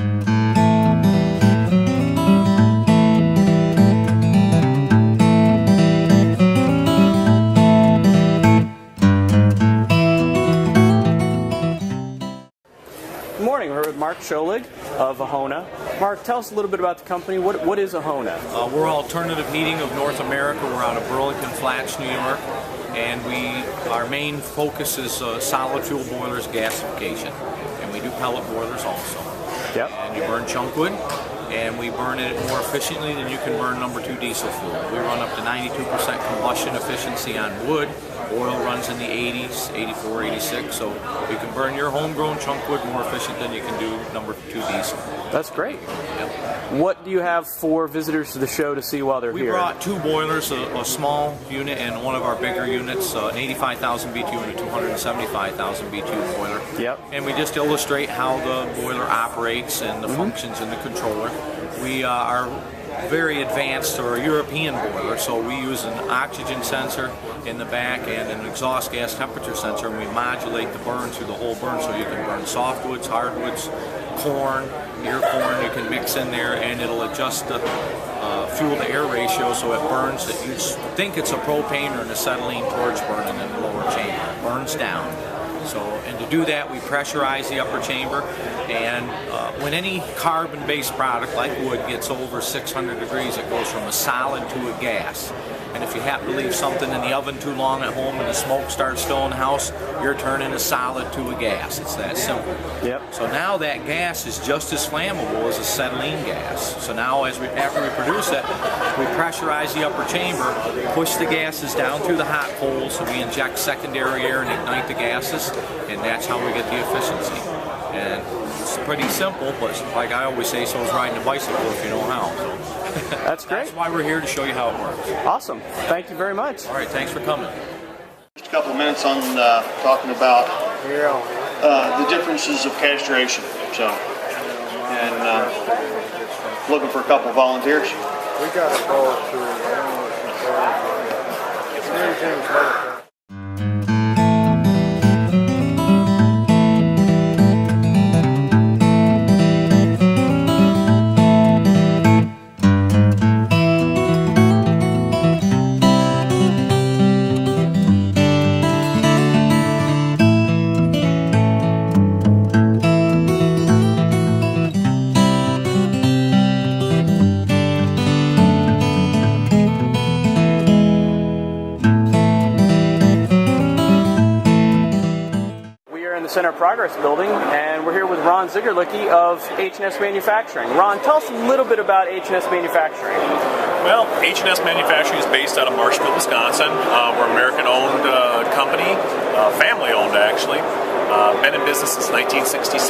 Good morning. We're with Mark Scholig of Ahona. Mark, tell us a little bit about the company. What is Ahona? We're Alternative Heating of North America. We're out of Burlington Flats, New York, and our main focus is solid fuel boilers gasification, and we do pellet boilers also. Yep. And you burn chunk wood, and we burn it more efficiently than you can burn number 2 diesel fuel. We run up to 92% combustion efficiency on wood. Oil runs in the 80s, 84, 86, so you can burn your homegrown chunk wood more efficient than you can do number 2 diesel. That's great. Yep. What do you have for visitors to the show to see while they're here? We brought 2 boilers, a small unit and one of our bigger units, an 85,000 BTU and a 275,000 BTU boiler. Yep. And we just illustrate how the boiler operates and the functions in the controller. We are very advanced to our European boiler, so we use an oxygen sensor in the back and an exhaust gas temperature sensor, and we modulate the burn through the whole burn, so you can burn softwoods, hardwoods, corn, ear corn you can mix in there, and it'll adjust the fuel to air ratio so it burns. You think it's a propane or an acetylene torch burning in the lower chamber. It burns down. So, and to do that, we pressurize the upper chamber, and when any carbon-based product like wood gets over 600 degrees, it goes from a solid to a gas. And if you happen to leave something in the oven too long at home and the smoke starts filling the house, you're turning a solid to a gas. It's that simple. Yep. So now that gas is just as flammable as acetylene gas. So now after we produce it, we pressurize the upper chamber, push the gases down through the hot coals, so we inject secondary air and ignite the gases, and that's how we get the efficiency. And it's pretty simple, but like I always say, so is riding a bicycle if you know how. So. That's great. That's why we're here, to show you how it works. Awesome. Thank you very much. All right, thanks for coming. Just a couple of minutes on talking about the differences of castration. So, and looking for a couple of volunteers. We got to go to Center Progress Building, and we're here with Ron Zigerlicki of H&S Manufacturing. Ron, tell us a little bit about H&S Manufacturing. Well, H&S Manufacturing is based out of Marshfield, Wisconsin. We're an American-owned company, family-owned actually. Been in business since 1967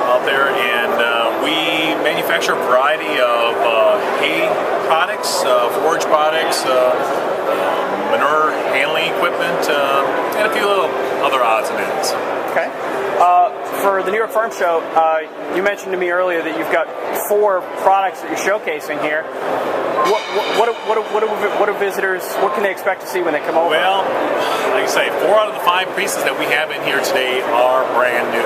out there, and we manufacture a variety of hay products, forage products, manure handling equipment, and a few little other odds and ends. Okay. For the New York Farm Show, you mentioned to me earlier that you've got 4 products that you're showcasing here. What are visitors? What can they expect to see when they come over? Well, like I say, 4 out of the 5 pieces that we have in here today are brand new.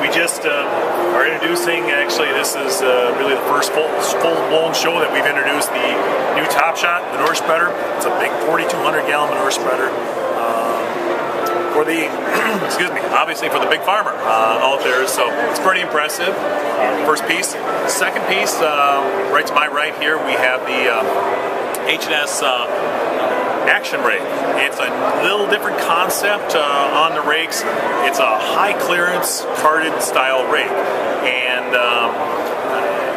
We just are introducing. Actually, this is really the first full-blown show that we've introduced the new Top Shot manure spreader. It's a big 4,200-gallon manure spreader. For the, excuse me, obviously for the big farmer out there, so it's pretty impressive. First piece. Second piece, right to my right here, we have the H&S Action Rake. It's a little different concept on the rakes. It's a high clearance carded style rake, and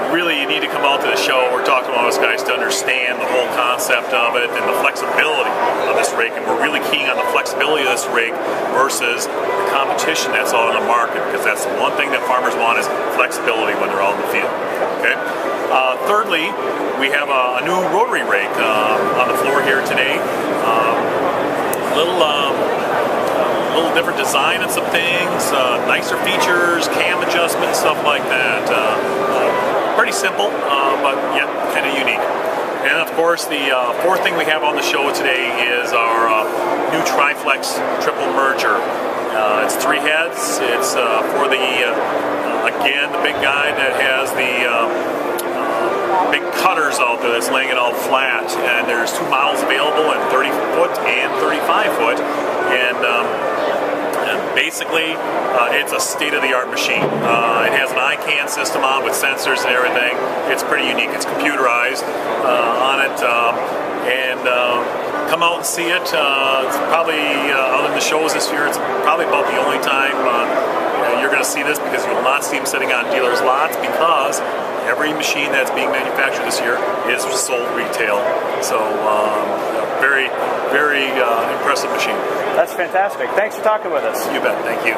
really you need to come out to the show. We're talking to all those guys to understand the whole concept of it and the flexibility of this rake, and we're really keen on the flexibility of this rake versus the competition that's out on the market, because that's the one thing that farmers want is flexibility when they're out in the field. Okay. Thirdly, we have a new rotary rake on the floor here today. Little different design and some things, nicer features, cam adjustment, stuff like that. Pretty simple, but yeah, kind of unique. And of course, the fourth thing we have on the show today is our new Triflex triple merger. It's 3 heads. It's for the Again, the big guy that has the big cutters out there that's laying it all flat, and there's 2 models available in 30 foot and 35 foot, and basically it's a state-of-the-art machine. It has an ICANN system on with sensors and everything. It's pretty unique. It's computerized on it, and come out and see it. It's probably, other than the shows this year, it's probably about the only time you're going to see this, because you will not see them sitting on dealers' lots, because every machine that's being manufactured this year is sold retail. So very, very impressive machine. That's fantastic. Thanks for talking with us. You bet. Thank you.